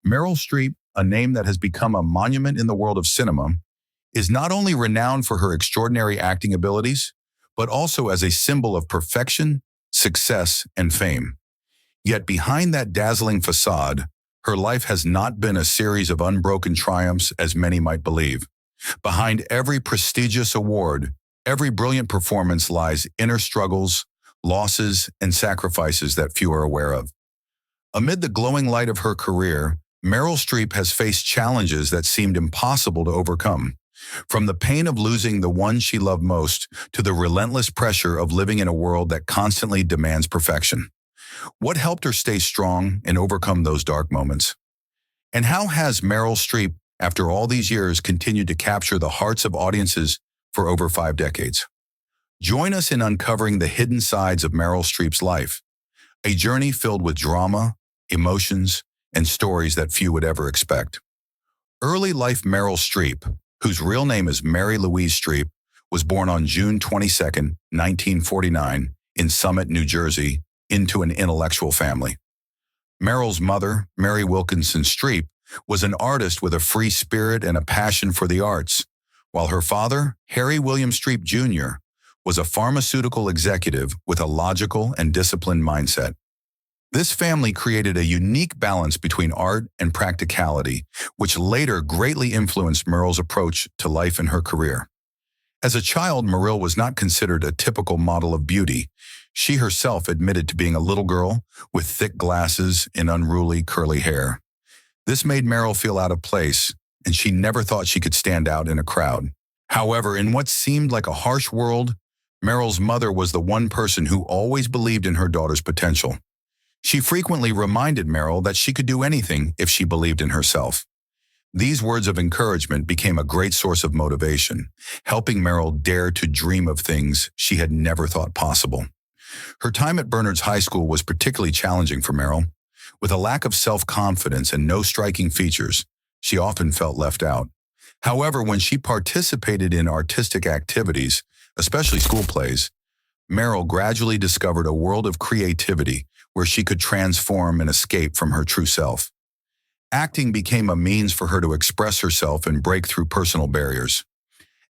Meryl Streep, a name that has become a monument in the world of cinema, is not only renowned for her extraordinary acting abilities, but also as a symbol of perfection, success, and fame. Yet behind that dazzling facade, her life has not been a series of unbroken triumphs as many might believe. Behind every prestigious award, every brilliant performance lies inner struggles, losses, and sacrifices that few are aware of. Amid the glowing light of her career, Meryl Streep has faced challenges that seemed impossible to overcome. From the pain of losing the one she loved most to the relentless pressure of living in a world that constantly demands perfection. What helped her stay strong and overcome those dark moments? And how has Meryl Streep, after all these years, continued to capture the hearts of audiences for over 5 decades? Join us in uncovering the hidden sides of Meryl Streep's life, a journey filled with drama, emotions, and stories that few would ever expect. Early life Meryl Streep, whose real name is Mary Louise Streep, was born on June 22, 1949, in Summit, New Jersey, into an intellectual family. Meryl's mother, Mary Wilkinson Streep, was an artist with a free spirit and a passion for the arts, while her father, Harry William Streep Jr., was a pharmaceutical executive with a logical and disciplined mindset. This family created a unique balance between art and practicality, which later greatly influenced Meryl's approach to life and her career. As a child, Meryl was not considered a typical model of beauty. She herself admitted to being a little girl with thick glasses and unruly curly hair. This made Meryl feel out of place, and she never thought she could stand out in a crowd. However, in what seemed like a harsh world, Meryl's mother was the one person who always believed in her daughter's potential. She frequently reminded Meryl that she could do anything if she believed in herself. These words of encouragement became a great source of motivation, helping Meryl dare to dream of things she had never thought possible. Her time at Bernard's High School was particularly challenging for Meryl. With a lack of self-confidence and no striking features, she often felt left out. However, when she participated in artistic activities, especially school plays, Meryl gradually discovered a world of creativity where she could transform and escape from her true self. Acting became a means for her to express herself and break through personal barriers.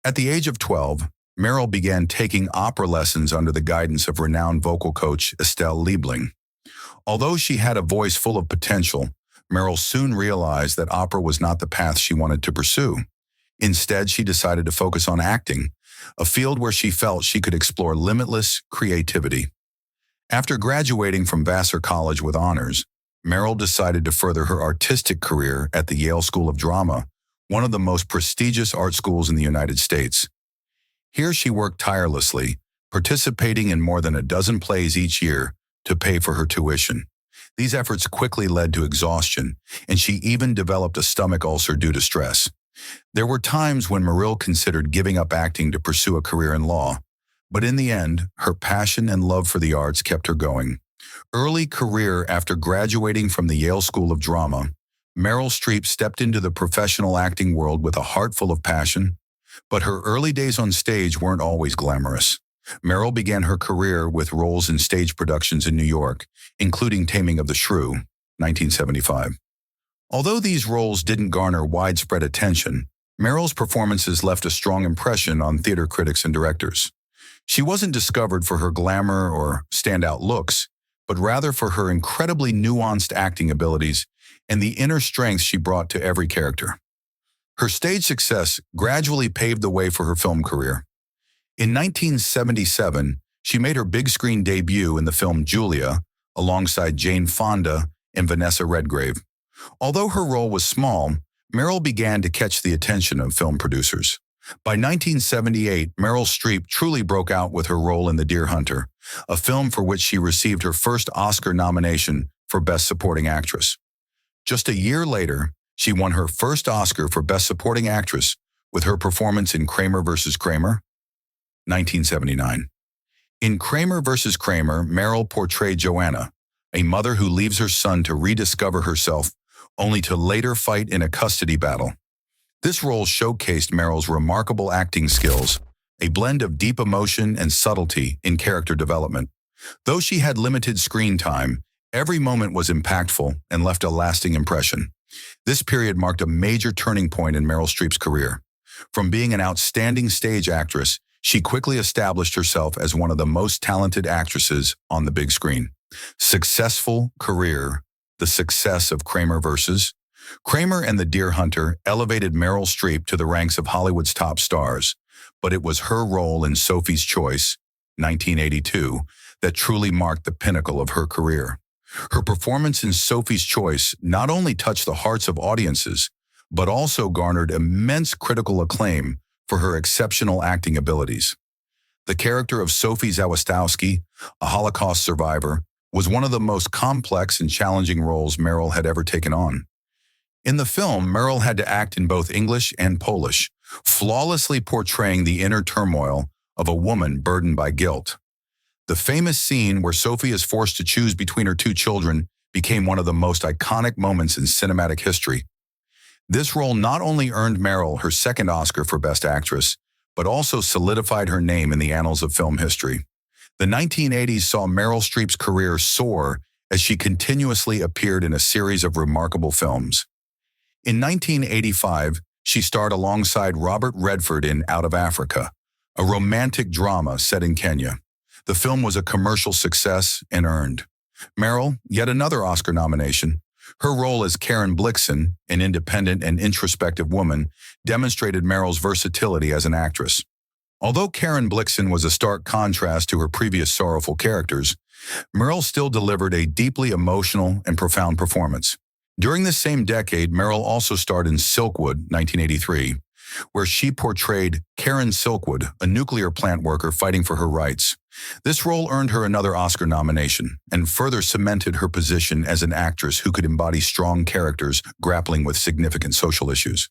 At the age of 12, Meryl began taking opera lessons under the guidance of renowned vocal coach Estelle Liebling. Although she had a voice full of potential, Meryl soon realized that opera was not the path she wanted to pursue. Instead, she decided to focus on acting, a field where she felt she could explore limitless creativity. After graduating from Vassar College with honors, Meryl decided to further her artistic career at the Yale School of Drama, one of the most prestigious art schools in the United States. Here she worked tirelessly, participating in more than a dozen plays each year to pay for her tuition. These efforts quickly led to exhaustion, and she even developed a stomach ulcer due to stress. There were times when Meryl considered giving up acting to pursue a career in law, but in the end, her passion and love for the arts kept her going. Early career after graduating from the Yale School of Drama, Meryl Streep stepped into the professional acting world with a heart full of passion, but her early days on stage weren't always glamorous. Meryl began her career with roles in stage productions in New York, including Taming of the Shrew, 1975. Although these roles didn't garner widespread attention, Meryl's performances left a strong impression on theater critics and directors. She wasn't discovered for her glamour or standout looks, but rather for her incredibly nuanced acting abilities and the inner strength she brought to every character. Her stage success gradually paved the way for her film career. In 1977, she made her big-screen debut in the film Julia, alongside Jane Fonda and Vanessa Redgrave. Although her role was small, Meryl began to catch the attention of film producers. By 1978, Meryl Streep truly broke out with her role in The Deer Hunter, a film for which she received her first Oscar nomination for Best Supporting Actress. Just a year later, she won her first Oscar for Best Supporting Actress with her performance in Kramer vs. Kramer, 1979. In Kramer vs. Kramer, Meryl portrayed Joanna, a mother who leaves her son to rediscover herself, only to later fight in a custody battle. This role showcased Meryl's remarkable acting skills, a blend of deep emotion and subtlety in character development. Though she had limited screen time, every moment was impactful and left a lasting impression. This period marked a major turning point in Meryl Streep's career. From being an outstanding stage actress, she quickly established herself as one of the most talented actresses on the big screen. Successful career. The success of Kramer vs. Kramer and the Deer Hunter elevated Meryl Streep to the ranks of Hollywood's top stars, but it was her role in Sophie's Choice, 1982, that truly marked the pinnacle of her career. Her performance in Sophie's Choice not only touched the hearts of audiences, but also garnered immense critical acclaim for her exceptional acting abilities. The character of Sophie Zawistowski, a Holocaust survivor, was one of the most complex and challenging roles Meryl had ever taken on. In the film, Meryl had to act in both English and Polish, flawlessly portraying the inner turmoil of a woman burdened by guilt. The famous scene where Sophie is forced to choose between her two children became one of the most iconic moments in cinematic history. This role not only earned Meryl her second Oscar for Best Actress, but also solidified her name in the annals of film history. The 1980s saw Meryl Streep's career soar as she continuously appeared in a series of remarkable films. In 1985, she starred alongside Robert Redford in Out of Africa, a romantic drama set in Kenya. The film was a commercial success and earned Meryl yet another Oscar nomination. Her role as Karen Blixen, an independent and introspective woman, demonstrated Meryl's versatility as an actress. Although Karen Blixen was a stark contrast to her previous sorrowful characters, Meryl still delivered a deeply emotional and profound performance. During this same decade, Meryl also starred in Silkwood, 1983, where she portrayed Karen Silkwood, a nuclear plant worker fighting for her rights. This role earned her another Oscar nomination and further cemented her position as an actress who could embody strong characters grappling with significant social issues.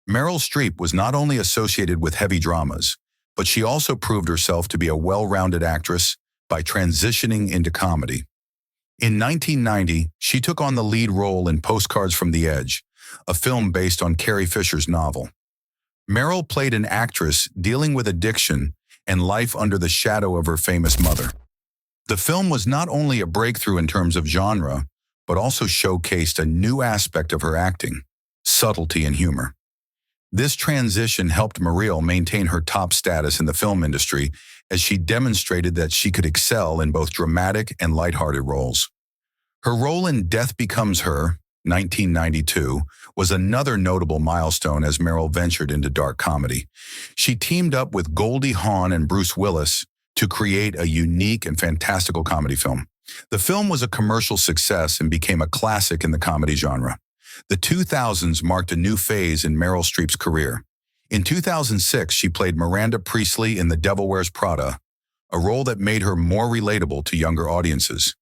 Meryl Streep was not only associated with heavy dramas, but she also proved herself to be a well-rounded actress by transitioning into comedy. In 1990, she took on the lead role in Postcards from the Edge, a film based on Carrie Fisher's novel. Meryl played an actress dealing with addiction and life under the shadow of her famous mother. The film was not only a breakthrough in terms of genre, but also showcased a new aspect of her acting, subtlety and humor. This transition helped Meryl maintain her top status in the film industry as she demonstrated that she could excel in both dramatic and lighthearted roles. Her role in Death Becomes Her, 1992, was another notable milestone as Meryl ventured into dark comedy. She teamed up with Goldie Hawn and Bruce Willis to create a unique and fantastical comedy film. The film was a commercial success and became a classic in the comedy genre. The 2000s marked a new phase in Meryl Streep's career. In 2006, she played Miranda Priestley in The Devil Wears Prada, a role that made her more relatable to younger audiences.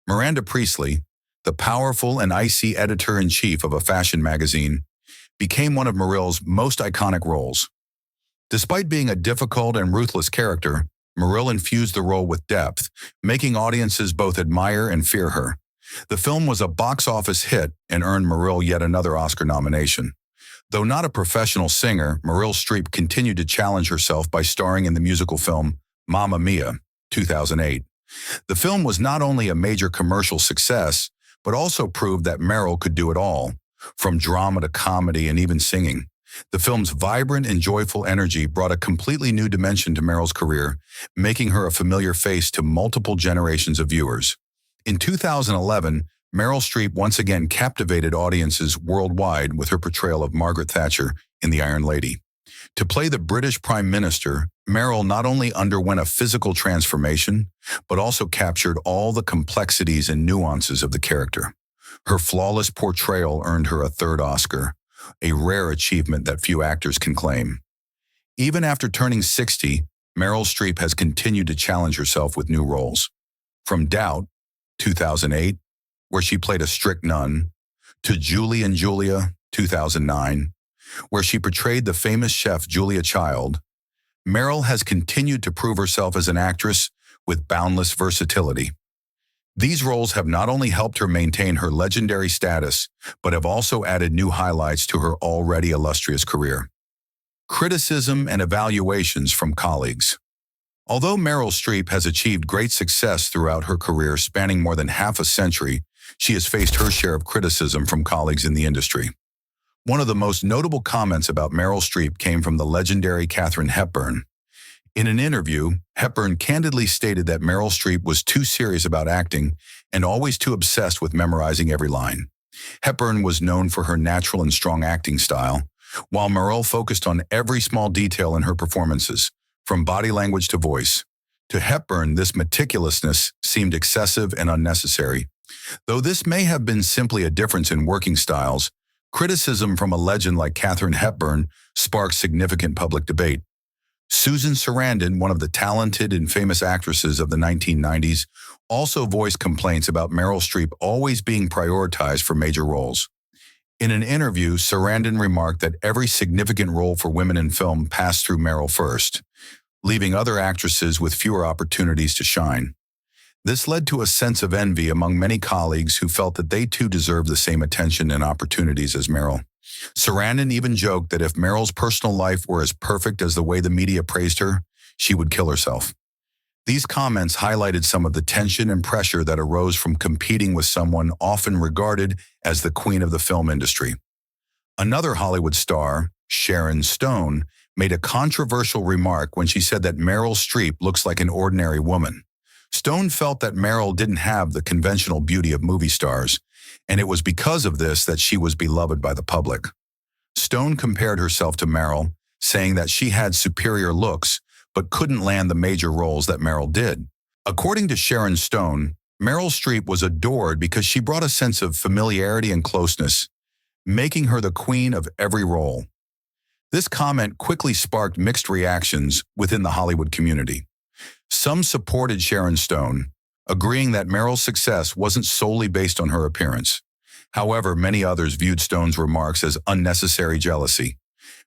Miranda Priestley, the powerful and icy editor-in-chief of a fashion magazine, became one of Meryl's most iconic roles. Despite being a difficult and ruthless character, Meryl infused the role with depth, making audiences both admire and fear her. The film was a box office hit and earned Meryl yet another Oscar nomination. Though not a professional singer, Meryl Streep continued to challenge herself by starring in the musical film Mamma Mia, 2008. The film was not only a major commercial success, but also proved that Meryl could do it all, from drama to comedy and even singing. The film's vibrant and joyful energy brought a completely new dimension to Meryl's career, making her a familiar face to multiple generations of viewers. In 2011, Meryl Streep once again captivated audiences worldwide with her portrayal of Margaret Thatcher in The Iron Lady. To play the British Prime Minister, Meryl not only underwent a physical transformation, but also captured all the complexities and nuances of the character. Her flawless portrayal earned her a third Oscar, a rare achievement that few actors can claim. Even after turning 60, Meryl Streep has continued to challenge herself with new roles. From Doubt, 2008, where she played a strict nun, to Julie and Julia, 2009, where she portrayed the famous chef Julia Child, Meryl has continued to prove herself as an actress with boundless versatility. These roles have not only helped her maintain her legendary status, but have also added new highlights to her already illustrious career. Criticism and evaluations from colleagues. Although Meryl Streep has achieved great success throughout her career spanning more than half a century, she has faced her share of criticism from colleagues in the industry. One of the most notable comments about Meryl Streep came from the legendary Katharine Hepburn. In an interview, Hepburn candidly stated that Meryl Streep was too serious about acting and always too obsessed with memorizing every line. Hepburn was known for her natural and strong acting style, while Meryl focused on every small detail in her performances, from body language to voice. To Hepburn, this meticulousness seemed excessive and unnecessary. Though this may have been simply a difference in working styles, criticism from a legend like Katharine Hepburn sparked significant public debate. Susan Sarandon, one of the talented and famous actresses of the 1990s, also voiced complaints about Meryl Streep always being prioritized for major roles. In an interview, Sarandon remarked that every significant role for women in film passed through Meryl first, leaving other actresses with fewer opportunities to shine. This led to a sense of envy among many colleagues who felt that they too deserved the same attention and opportunities as Meryl. Sarandon even joked that if Meryl's personal life were as perfect as the way the media praised her, she would kill herself. These comments highlighted some of the tension and pressure that arose from competing with someone often regarded as the queen of the film industry. Another Hollywood star, Sharon Stone, made a controversial remark when she said that Meryl Streep looks like an ordinary woman. Stone felt that Meryl didn't have the conventional beauty of movie stars, and it was because of this that she was beloved by the public. Stone compared herself to Meryl, saying that she had superior looks, but couldn't land the major roles that Meryl did. According to Sharon Stone, Meryl Streep was adored because she brought a sense of familiarity and closeness, making her the queen of every role. This comment quickly sparked mixed reactions within the Hollywood community. Some supported Sharon Stone, agreeing that Meryl's success wasn't solely based on her appearance. However, many others viewed Stone's remarks as unnecessary jealousy.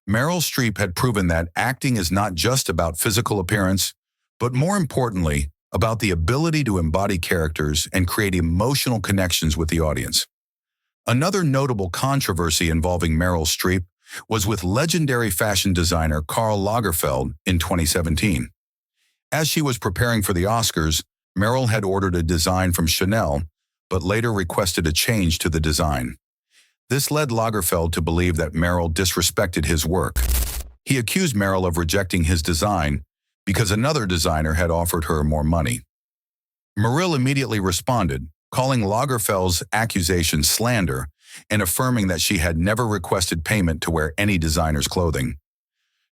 Meryl Streep had proven that acting is not just about physical appearance, but more importantly, about the ability to embody characters and create emotional connections with the audience. Another notable controversy involving Meryl Streep was with legendary fashion designer Karl Lagerfeld in 2017. As she was preparing for the Oscars, Meryl had ordered a design from Chanel, but later requested a change to the design. This led Lagerfeld to believe that Meryl disrespected his work. He accused Meryl of rejecting his design because another designer had offered her more money. Meryl immediately responded, calling Lagerfeld's accusation slander and affirming that she had never requested payment to wear any designer's clothing.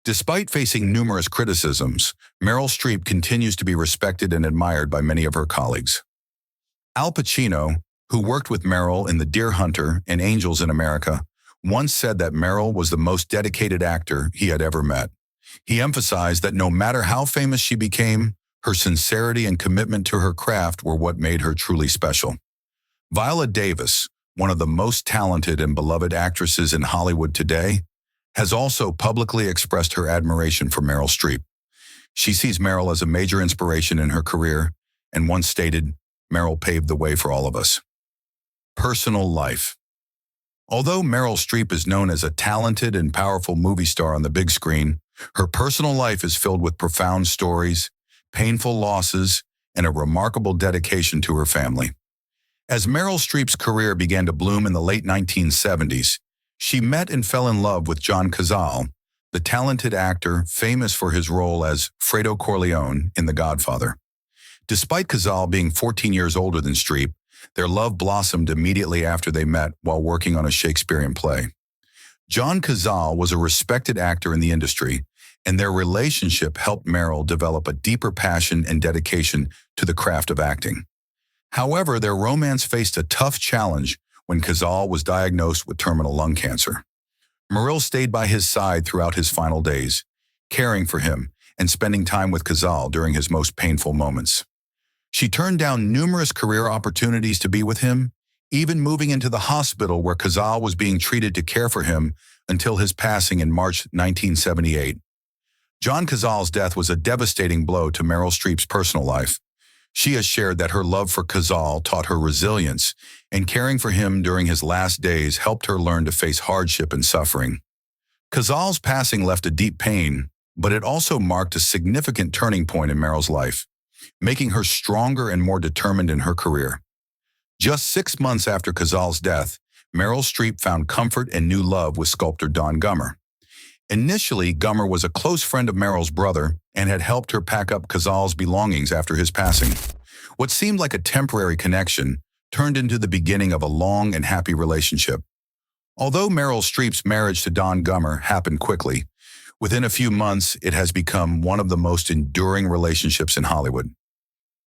Despite facing numerous criticisms, Meryl Streep continues to be respected and admired by many of her colleagues. Al Pacino, who worked with Meryl in The Deer Hunter and Angels in America, once said that Meryl was the most dedicated actor he had ever met. He emphasized that no matter how famous she became, her sincerity and commitment to her craft were what made her truly special. Viola Davis, one of the most talented and beloved actresses in Hollywood today, has also publicly expressed her admiration for Meryl Streep. She sees Meryl as a major inspiration in her career and once stated, "Meryl paved the way for all of us." Personal life. Although Meryl Streep is known as a talented and powerful movie star on the big screen, her personal life is filled with profound stories, painful losses, and a remarkable dedication to her family. As Meryl Streep's career began to bloom in the late 1970s, she met and fell in love with John Cazale, the talented actor famous for his role as Fredo Corleone in The Godfather. Despite Cazale being 14 years older than Streep, their love blossomed immediately after they met while working on a Shakespearean play. John Cazale was a respected actor in the industry, and their relationship helped Meryl develop a deeper passion and dedication to the craft of acting. However, their romance faced a tough challenge when Cazale was diagnosed with terminal lung cancer. Meryl stayed by his side throughout his final days, caring for him and spending time with Cazale during his most painful moments. She turned down numerous career opportunities to be with him, even moving into the hospital where Cazale was being treated to care for him until his passing in March 1978. John Cazale's death was a devastating blow to Meryl Streep's personal life. She has shared that her love for Cazale taught her resilience, and caring for him during his last days helped her learn to face hardship and suffering. Cazale's passing left a deep pain, but it also marked a significant turning point in Meryl's life, making her stronger and more determined in her career. Just 6 months after Cazale's death, Meryl Streep found comfort and new love with sculptor Don Gummer. Initially, Gummer was a close friend of Meryl's brother and had helped her pack up Cazale's belongings after his passing. What seemed like a temporary connection turned into the beginning of a long and happy relationship. Although Meryl Streep's marriage to Don Gummer happened quickly, within a few months it has become one of the most enduring relationships in Hollywood.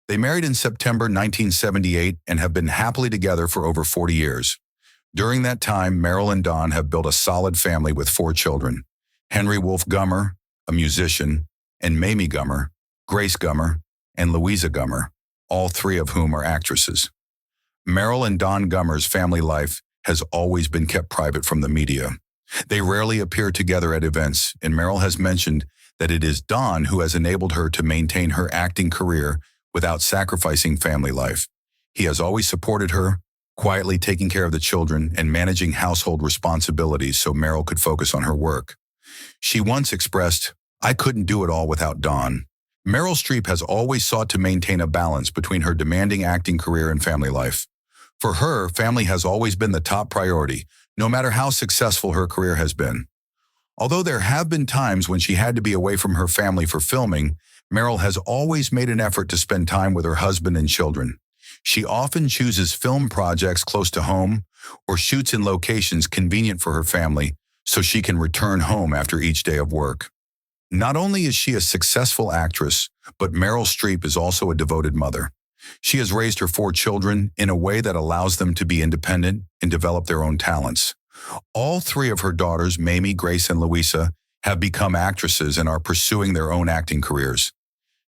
They married in September 1978 and have been happily together for over 40 years. During that time, Meryl and Don have built a solid family with 4 children: Henry Wolfe Gummer, a musician, and Mamie Gummer, Grace Gummer, and Louisa Gummer, all 3 of whom are actresses. Meryl and Don Gummer's family life has always been kept private from the media. They rarely appear together at events, and Meryl has mentioned that it is Don who has enabled her to maintain her acting career without sacrificing family life. He has always supported her, quietly taking care of the children and managing household responsibilities so Meryl could focus on her work. She once expressed, "I couldn't do it all without Don." Meryl Streep has always sought to maintain a balance between her demanding acting career and family life. For her, family has always been the top priority, no matter how successful her career has been. Although there have been times when she had to be away from her family for filming, Meryl has always made an effort to spend time with her husband and children. She often chooses film projects close to home or shoots in locations convenient for her family so she can return home after each day of work. Not only is she a successful actress, but Meryl Streep is also a devoted mother. She has raised her 4 children in a way that allows them to be independent and develop their own talents. All 3 of her daughters, Mamie, Grace, and Louisa, have become actresses and are pursuing their own acting careers.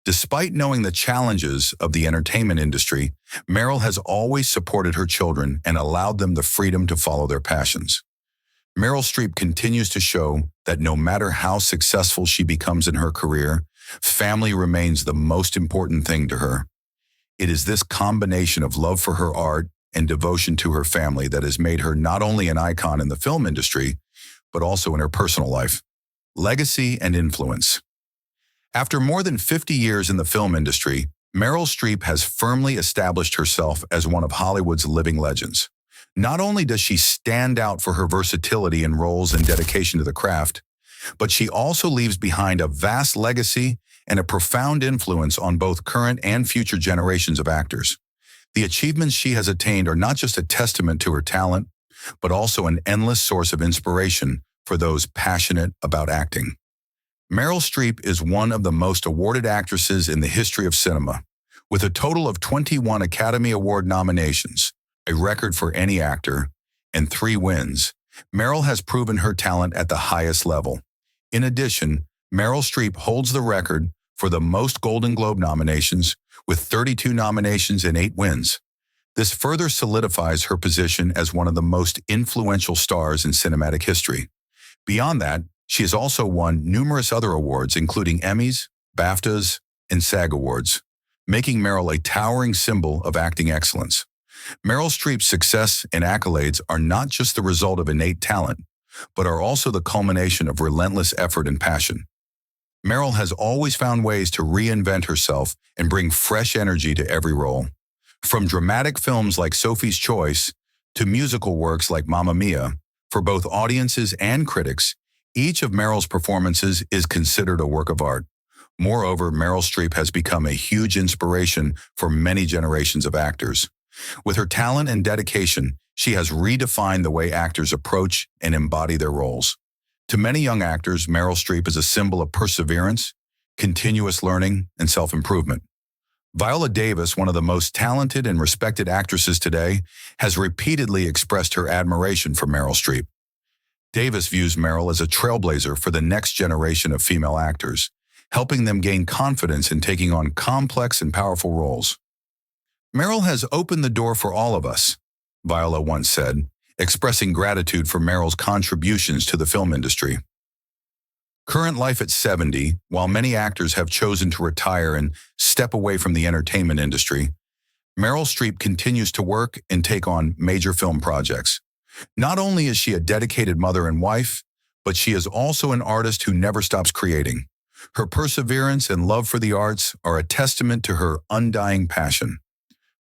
Despite knowing the challenges of the entertainment industry, Meryl has always supported her children and allowed them the freedom to follow their passions. Meryl Streep continues to show that no matter how successful she becomes in her career, family remains the most important thing to her. It is this combination of love for her art and devotion to her family that has made her not only an icon in the film industry, but also in her personal life. Legacy and influence. After more than 50 years in the film industry, Meryl Streep has firmly established herself as one of Hollywood's living legends. Not only does she stand out for her versatility in roles and dedication to the craft, but she also leaves behind a vast legacy and a profound influence on both current and future generations of actors. The achievements she has attained are not just a testament to her talent, but also an endless source of inspiration for those passionate about acting. Meryl Streep is one of the most awarded actresses in the history of cinema, with a total of 21 Academy Award nominations, a record for any actor, and 3 wins. Meryl has proven her talent at the highest level. In addition, Meryl Streep holds the record for the most Golden Globe nominations, with 32 nominations and 8 wins. This further solidifies her position as one of the most influential stars in cinematic history. Beyond that, she has also won numerous other awards, including Emmys, BAFTAs, and SAG Awards, making Meryl a towering symbol of acting excellence. Meryl Streep's success and accolades are not just the result of innate talent, but are also the culmination of relentless effort and passion. Meryl has always found ways to reinvent herself and bring fresh energy to every role. From dramatic films like Sophie's Choice to musical works like Mamma Mia, for both audiences and critics, each of Meryl's performances is considered a work of art. Moreover, Meryl Streep has become a huge inspiration for many generations of actors. With her talent and dedication, she has redefined the way actors approach and embody their roles. To many young actors, Meryl Streep is a symbol of perseverance, continuous learning, and self-improvement. Viola Davis, one of the most talented and respected actresses today, has repeatedly expressed her admiration for Meryl Streep. Davis views Meryl as a trailblazer for the next generation of female actors, helping them gain confidence in taking on complex and powerful roles. "Meryl has opened the door for all of us," Viola once said, expressing gratitude for Meryl's contributions to the film industry. Current life at 70, while many actors have chosen to retire and step away from the entertainment industry, Meryl Streep continues to work and take on major film projects. Not only is she a dedicated mother and wife, but she is also an artist who never stops creating. Her perseverance and love for the arts are a testament to her undying passion.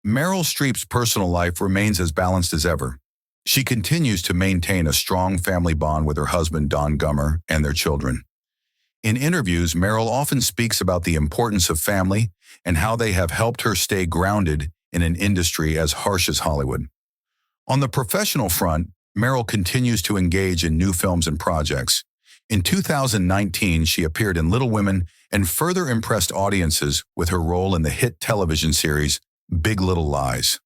Meryl Streep's personal life remains as balanced as ever. She continues to maintain a strong family bond with her husband, Don Gummer, and their children. In interviews, Meryl often speaks about the importance of family and how they have helped her stay grounded in an industry as harsh as Hollywood. On the professional front, Meryl continues to engage in new films and projects. In 2019, she appeared in Little Women and further impressed audiences with her role in the hit television series Big Little Lies.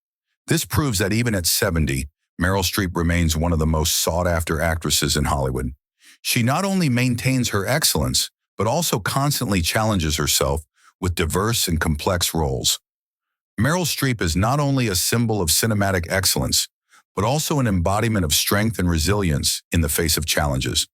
This proves that even at 70, Meryl Streep remains one of the most sought-after actresses in Hollywood. She not only maintains her excellence, but also constantly challenges herself with diverse and complex roles. Meryl Streep is not only a symbol of cinematic excellence, but also an embodiment of strength and resilience in the face of challenges.